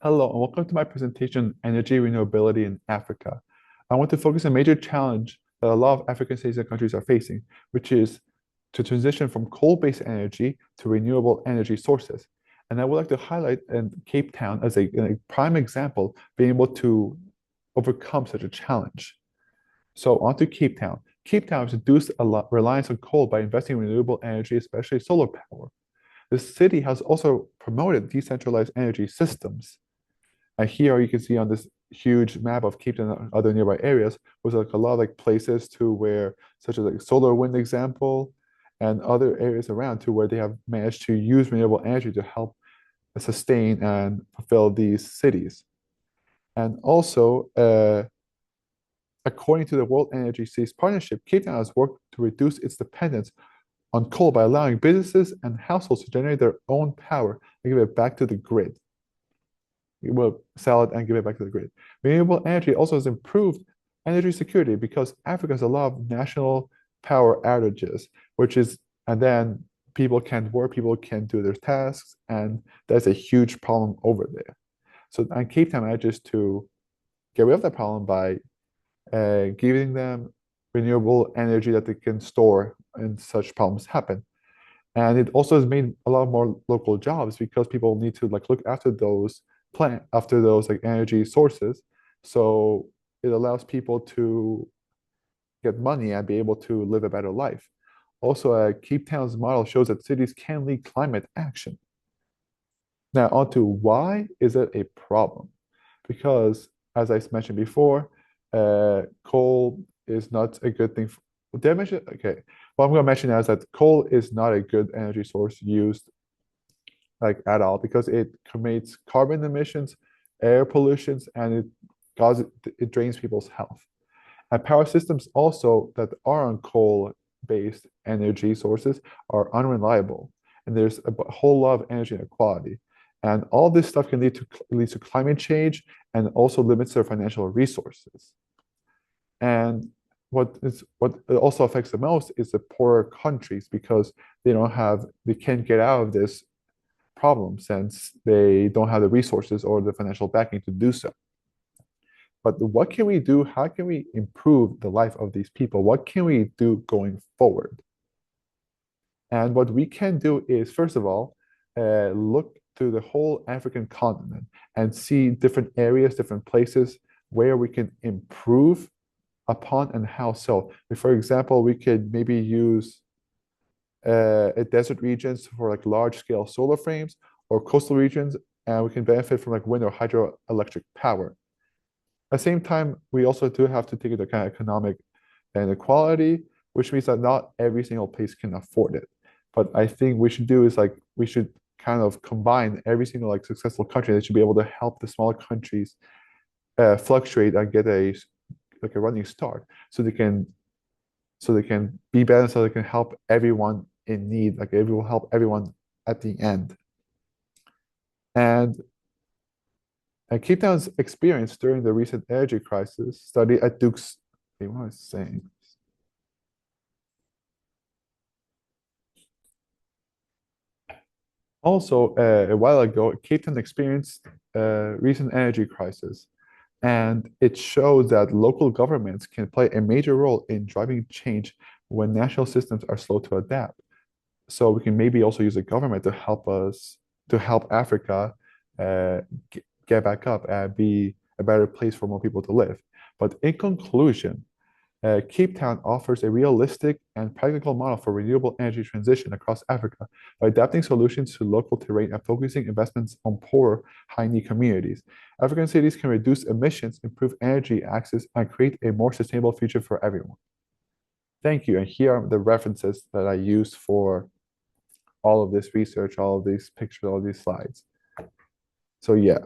Hello, and welcome to my presentation, Energy Renewability in Africa. I want to focus on a major challenge that a lot of African states and countries are facing, which is to transition from coal-based energy to renewable energy sources. And I would like to highlight Cape Town as a prime example, being able to overcome such a challenge. So on to Cape Town. Cape Town has reduced a lot reliance on coal by investing in renewable energy, especially solar power. The city has also promoted decentralized energy systems, and here you can see on this huge map of Cape Town and other nearby areas was like a lot of like places to where, such as like solar wind example, and other areas around to where they have managed to use renewable energy to help sustain and fulfill these cities. And also, according to the World Energy Cities Partnership, Cape Town has worked to reduce its dependence on coal by allowing businesses and households to generate their own power and give it back to the grid. We will sell it and give it back to the grid. Renewable energy also has improved energy security because Africa has a lot of national power outages, and then people can't work, people can't do their tasks, and that's a huge problem over there. So, and Cape Town manages to get rid of that problem by giving them renewable energy that they can store and such problems happen. And it also has made a lot more local jobs because people need to like look after those like energy sources. So it allows people to get money and be able to live a better life. Also, Cape Town's model shows that cities can lead climate action. Now, on to why is it a problem? Because, as I mentioned before, coal is not a good thing. Did I mention? Okay. What I'm going to mention now is that coal is not a good energy source used like at all because it creates carbon emissions, air pollutions, and it drains people's health. And power systems also that are on coal-based energy sources are unreliable, and there's a whole lot of energy inequality. And all this stuff can lead to climate change and also limits their financial resources. And what it also affects the most is the poorer countries because they can't get out of this problem since they don't have the resources or the financial backing to do so. But what can we do? How can we improve the life of these people? What can we do going forward? And what we can do is, first of all, look through the whole African continent and see different areas, different places where we can improve upon and how so. For example, we could maybe use desert regions for like large scale solar frames or coastal regions, and we can benefit from like wind or hydroelectric power. At the same time, we also do have to take into account economic inequality, which means that not every single place can afford it. But I think we should do is like we should kind of combine every single like successful country that should be able to help the smaller countries fluctuate and get a running start so they can be better, so they can help everyone in need, like it will help everyone at the end. And Cape Town's experience during the recent energy crisis study at Duke's, what was I saying? Also, a while ago, Cape Town experienced a recent energy crisis, and it shows that local governments can play a major role in driving change when national systems are slow to adapt. So we can maybe also use the government to help Africa uh, get back up and be a better place for more people to live. But in conclusion, Cape Town offers a realistic and practical model for renewable energy transition across Africa by adapting solutions to local terrain and focusing investments on poor, high-need communities. African cities can reduce emissions, improve energy access, and create a more sustainable future for everyone. Thank you. And here are the references that I used for all of this research, all of these pictures, all of these slides. So yeah.